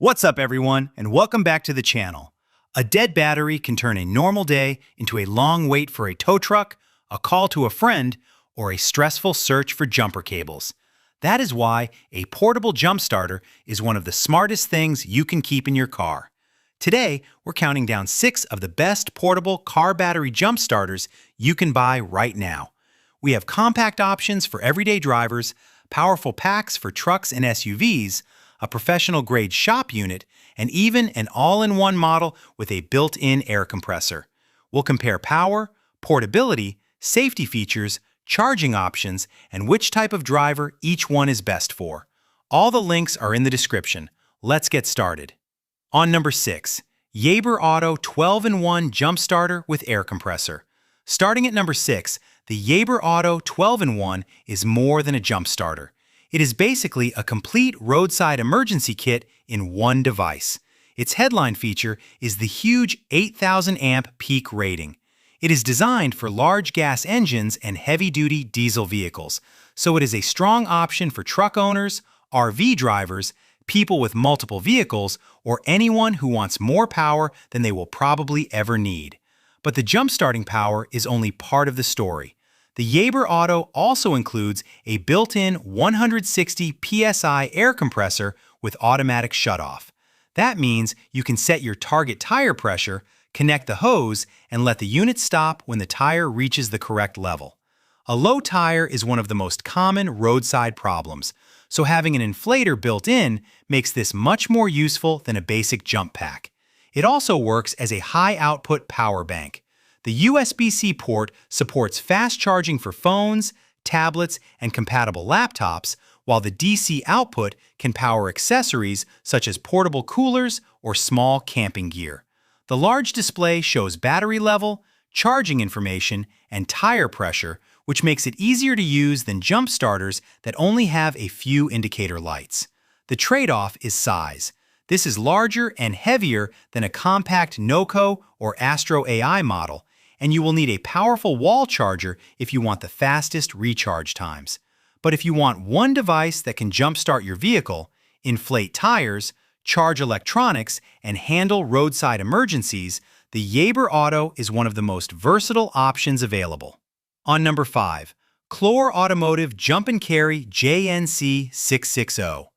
What's up, everyone, and welcome back to the channel. A dead battery can turn a normal day into a long wait for a tow truck, a call to a friend, or a stressful search for jumper cables. That is why a portable jump starter is one of the smartest things you can keep in your car. Today, we're counting down 6 of the best portable car battery jump starters you can buy right now. We have compact options for everyday drivers, powerful packs for trucks and SUVs, a professional-grade shop unit, and even an all-in-one model with a built-in air compressor. We'll compare power, portability, safety features, charging options, and which type of driver each one is best for. All the links are in the description. Let's get started. On number 6, Jaeger Auto 12-in-1 Jump Starter with Air Compressor. Starting at number 6, the Jaeger Auto 12-in-1 is more than a jump starter. It is basically a complete roadside emergency kit in one device. Its headline feature is the huge 8,000 amp peak rating. It is designed for large gas engines and heavy-duty diesel vehicles, so it is a strong option for truck owners, RV drivers, people with multiple vehicles, or anyone who wants more power than they will probably ever need. But the jump-starting power is only part of the story. The Jaeger Auto also includes a built-in 160 psi air compressor with automatic shutoff. That means you can set your target tire pressure, connect the hose, and let the unit stop when the tire reaches the correct level. A low tire is one of the most common roadside problems, so having an inflator built in makes this much more useful than a basic jump pack. It also works as a high-output power bank. The USB-C port supports fast charging for phones, tablets, and compatible laptops, while the DC output can power accessories such as portable coolers or small camping gear. The large display shows battery level, charging information, and tire pressure, which makes it easier to use than jump starters that only have a few indicator lights. The trade-off is size. This is larger and heavier than a compact Noco or Astro AI model, and you will need a powerful wall charger if you want the fastest recharge times. But if you want one device that can jumpstart your vehicle, inflate tires, charge electronics, and handle roadside emergencies, the Jaeger Auto is one of the most versatile options available. On number 5, Clore Automotive Jump and Carry JNC 660.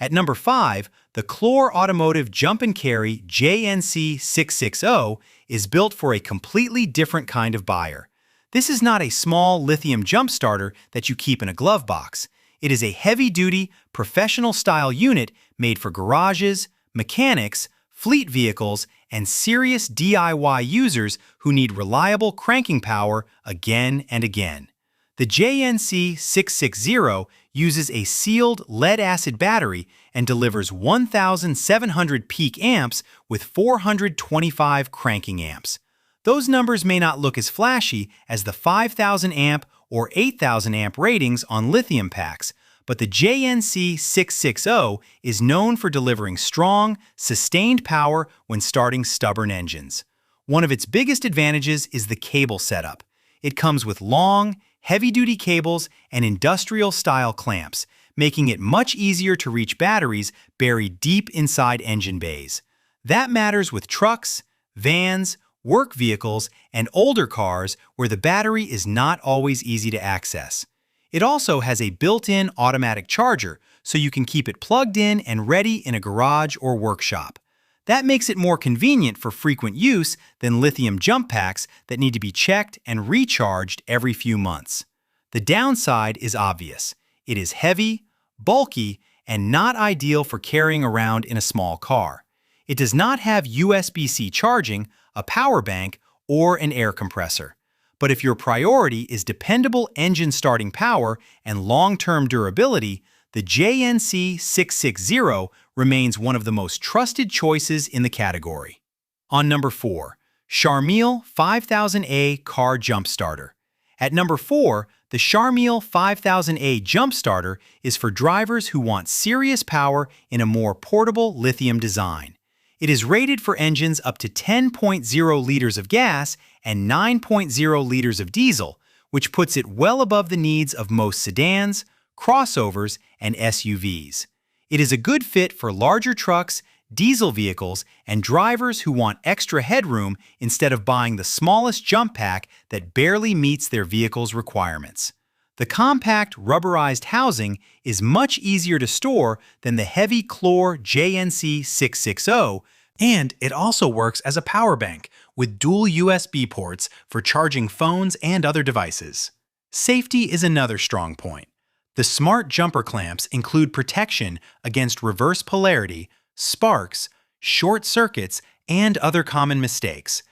At number 5, the Clore Automotive Jump and Carry JNC 660 is built for a completely different kind of buyer. This is not a small lithium jump starter that you keep in a glove box. It is a heavy-duty, professional-style unit made for garages, mechanics, fleet vehicles, and serious DIY users who need reliable cranking power again and again. The JNC 660 uses a sealed lead-acid battery and delivers 1,700 peak amps with 425 cranking amps. Those numbers may not look as flashy as the 5,000 amp or 8,000 amp ratings on lithium packs, but the JNC 660 is known for delivering strong, sustained power when starting stubborn engines. One of its biggest advantages is the cable setup. It comes with long, heavy-duty cables and industrial-style clamps, making it much easier to reach batteries buried deep inside engine bays. That matters with trucks, vans, work vehicles, and older cars where the battery is not always easy to access. It also has a built-in automatic charger, so you can keep it plugged in and ready in a garage or workshop. That makes it more convenient for frequent use than lithium jump packs that need to be checked and recharged every few months. The downside is obvious. It is heavy, bulky, and not ideal for carrying around in a small car. It does not have USB-C charging, a power bank, or an air compressor. But if your priority is dependable engine starting power and long-term durability, the JNC 660 remains one of the most trusted choices in the category. On number 4, Charmiel 5000A Car Jump Starter. At number 4, the Charmiel 5000A Jump Starter is for drivers who want serious power in a more portable lithium design. It is rated for engines up to 10.0 liters of gas and 9.0 liters of diesel, which puts it well above the needs of most sedans, crossovers, and SUVs. It is a good fit for larger trucks, diesel vehicles, and drivers who want extra headroom instead of buying the smallest jump pack that barely meets their vehicle's requirements. The compact, rubberized housing is much easier to store than the heavy Clore JNC 660, and it also works as a power bank with dual USB ports for charging phones and other devices. Safety is another strong point. The smart jumper clamps include protection against reverse polarity, sparks, short circuits, and other common mistakes.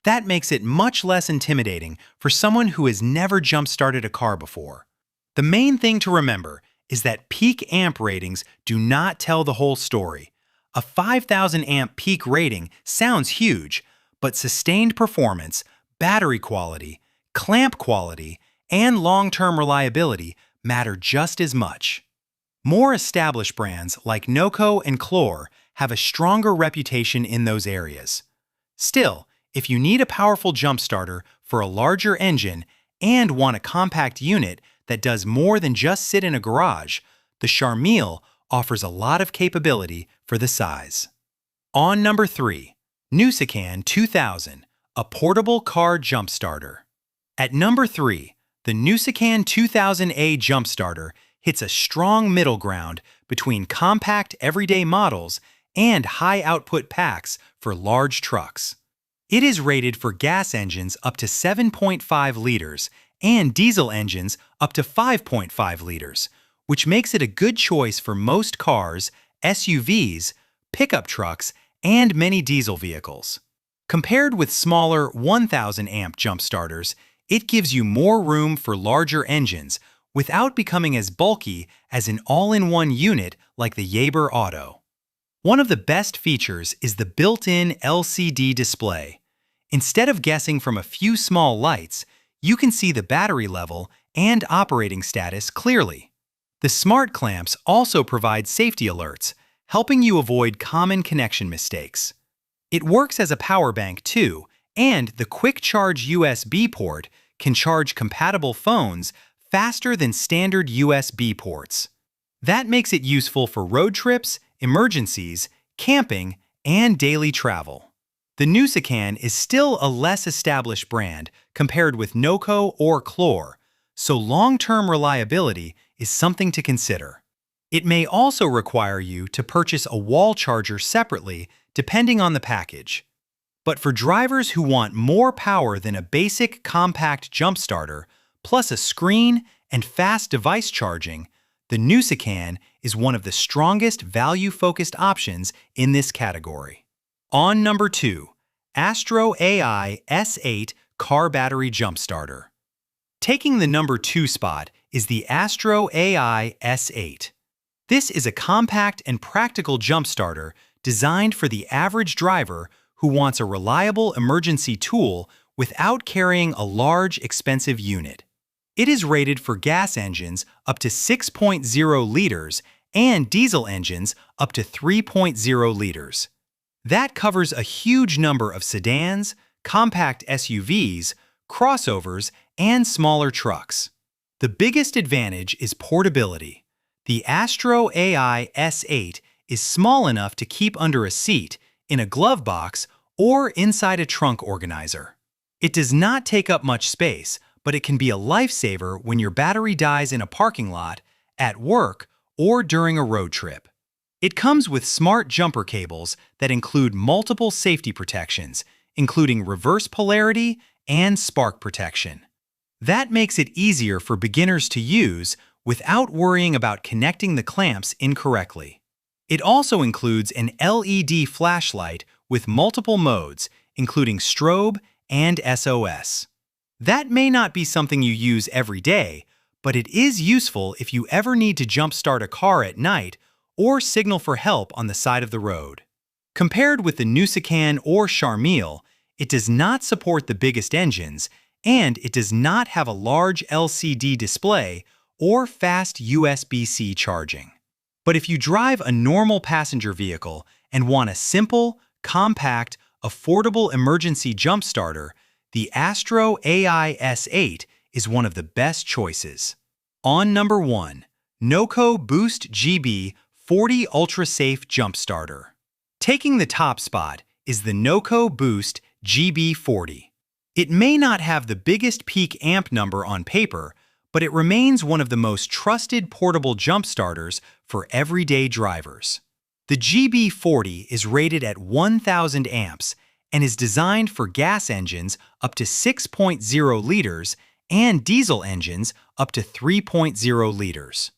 That makes it much less intimidating for someone who has never jump-started a car before. The main thing to remember is that peak amp ratings do not tell the whole story. A 5,000 amp peak rating sounds huge, but sustained performance, battery quality, clamp quality, and long-term reliability matter just as much. More established brands like Noco and Clore have a stronger reputation in those areas. Still, if you need a powerful jump starter for a larger engine and want a compact unit that does more than just sit in a garage, the Charmille offers a lot of capability for the size. On number 3, Nusican 2000, a portable car jump starter. At number 3, the Nusican 2000A jump starter hits a strong middle ground between compact everyday models and high-output packs for large trucks. It is rated for gas engines up to 7.5 liters and diesel engines up to 5.5 liters, which makes it a good choice for most cars, SUVs, pickup trucks, and many diesel vehicles. Compared with smaller 1,000 amp jump starters, it gives you more room for larger engines without becoming as bulky as an all-in-one unit like the Jaeger Auto. One of the best features is the built-in LCD display. Instead of guessing from a few small lights, you can see the battery level and operating status clearly. The smart clamps also provide safety alerts, helping you avoid common connection mistakes. It works as a power bank too, and the quick charge USB port can charge compatible phones faster than standard USB ports. That makes it useful for road trips, emergencies, camping, and daily travel. The Nusican is still a less established brand compared with Noco or Clore, so long-term reliability is something to consider. It may also require you to purchase a wall charger separately depending on the package. But for drivers who want more power than a basic compact jump starter, plus a screen and fast device charging, the Nusican is one of the strongest value-focused options in this category. On number 2, Astro AI S8 Car Battery Jump Starter. Taking the number 2 spot is the Astro AI S8. This is a compact and practical jump starter designed for the average driver who wants a reliable emergency tool without carrying a large, expensive unit. It is rated for gas engines up to 6.0 liters and diesel engines up to 3.0 liters. That covers a huge number of sedans, compact SUVs, crossovers, and smaller trucks. The biggest advantage is portability. The Astro AI S8 is small enough to keep under a seat, in a glove box, or inside a trunk organizer. It does not take up much space, but it can be a lifesaver when your battery dies in a parking lot, at work, or during a road trip. It comes with smart jumper cables that include multiple safety protections, including reverse polarity and spark protection. That makes it easier for beginners to use without worrying about connecting the clamps incorrectly. It also includes an LED flashlight with multiple modes, including strobe and SOS. That may not be something you use every day, but it is useful if you ever need to jump-start a car at night or signal for help on the side of the road. Compared with the Nusican or Charmille, it does not support the biggest engines, and it does not have a large LCD display or fast USB-C charging. But if you drive a normal passenger vehicle and want a simple, compact, affordable emergency jump starter, the Astro AI S8 is one of the best choices. On number 1, Noco Boost GB 40 Ultra Safe Jump Starter. Taking the top spot is the NOCO Boost GB40. It may not have the biggest peak amp number on paper, but it remains one of the most trusted portable jump starters for everyday drivers. The GB40 is rated at 1,000 amps and is designed for gas engines up to 6.0 liters and diesel engines up to 3.0 liters.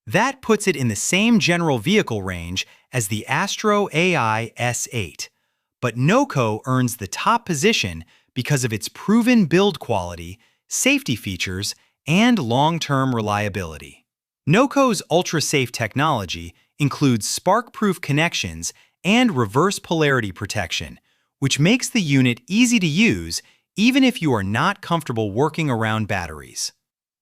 That puts it in the same general vehicle range as the Astro AI S8, but NOCO earns the top position because of its proven build quality, safety features, and long-term reliability. NOCO's ultra-safe technology includes spark-proof connections and reverse polarity protection, which makes the unit easy to use even if you are not comfortable working around batteries.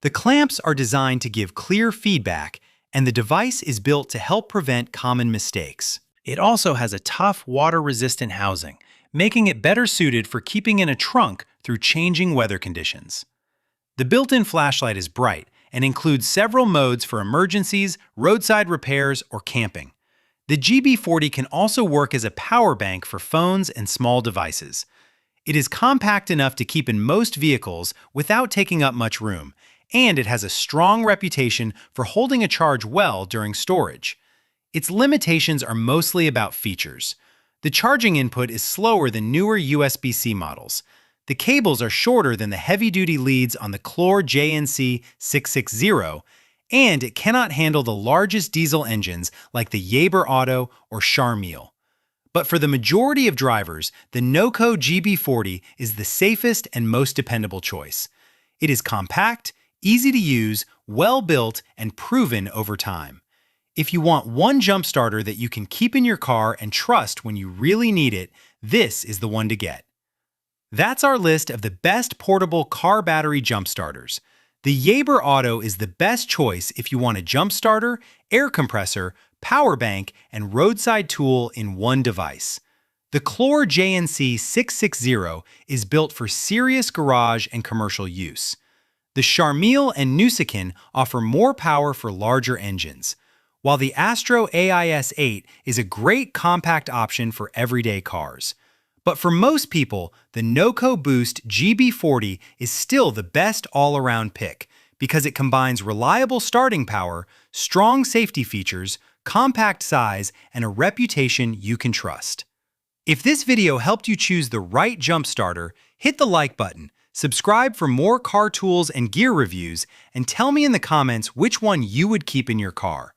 The clamps are designed to give clear feedback, and the device is built to help prevent common mistakes. It also has a tough, water-resistant housing, making it better suited for keeping in a trunk through changing weather conditions. The built-in flashlight is bright and includes several modes for emergencies, roadside repairs, or camping. The GB40 can also work as a power bank for phones and small devices. It is compact enough to keep in most vehicles without taking up much room, and it has a strong reputation for holding a charge well during storage. Its limitations are mostly about features. The charging input is slower than newer USB-C models. The cables are shorter than the heavy-duty leads on the Clore JNC 660, and it cannot handle the largest diesel engines like the Jaeger Auto or Charmiel. But for the majority of drivers, the NOCO GB40 is the safest and most dependable choice. It is compact, easy to use, well-built, and proven over time. If you want one jump starter that you can keep in your car and trust when you really need it, this is the one to get. That's our list of the best portable car battery jump starters. The Jaeger Auto is the best choice if you want a jump starter, air compressor, power bank, and roadside tool in one device. The Clore JNC 660 is built for serious garage and commercial use. The Charmiel and Nusikin offer more power for larger engines, while the Astro AIS8 is a great compact option for everyday cars. But for most people, the NOCO Boost GB40 is still the best all-around pick because it combines reliable starting power, strong safety features, compact size, and a reputation you can trust. If this video helped you choose the right jump starter, hit the like button, subscribe for more car tools and gear reviews, and tell me in the comments which one you would keep in your car.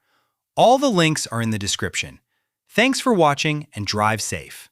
All the links are in the description. Thanks for watching and drive safe.